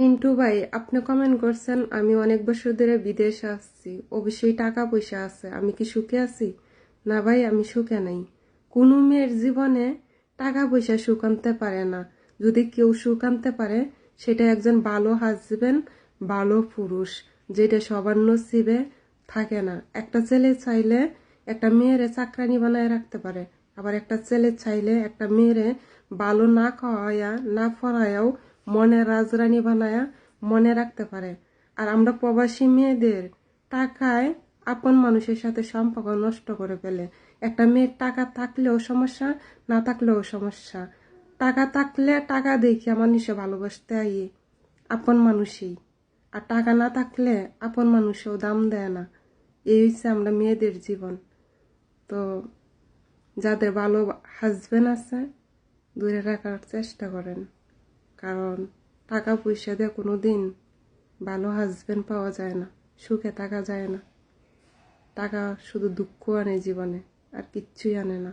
পিন্টু ভাই, আপনি কমেন্ট করছেন আমি অনেক বছর ধরে বিদেশে আসছি, অবশ্যই টাকা পয়সা আছে, আমি কি সুখে আছি? না ভাই, আমি সুখে নাই। কোনো মেয়ের জীবনে টাকা পয়সা সুখ আনতে পারে না। যদি কেউ সুখ আনতে পারে, সেটা একজন ভালো হাজবেন্ড, ভালো পুরুষ, যেটা সবার নসিবে থাকে না। একটা ছেলে চাইলে একটা মেয়েরে চাকরানি বানায় রাখতে পারে, আবার একটা ছেলে চাইলে একটা মেয়েরে ভালো না খাওয়ায়া না পড়ায়াও মনে রাজরানী বানায়া মনে রাখতে পারে। আর আমরা প্রবাসী মেয়েদের টাকায় আপন মানুষের সাথে সম্পর্ক নষ্ট করে ফেলে। একটা মেয়ের টাকা থাকলেও সমস্যা, না থাকলেও সমস্যা। টাকা থাকলে টাকা দেখে মানুষে ভালোবাসতে আইয়ে আপন মানুষই, আর টাকা না থাকলে আপন মানুষেও দাম দেয় না। এই হচ্ছে আমরা মেয়েদের জীবন। তো যাদের ভালো হাজবেন্ড আছে, দূরে রাখার চেষ্টা করেন, কারণ টাকা পয়সা দিয়ে কোনো দিন ভালো হাজবেন্ড পাওয়া যায় না, সুখে থাকা যায় না। টাকা শুধু দুঃখ আনে জীবনে, আর কিচ্ছুই আনে না।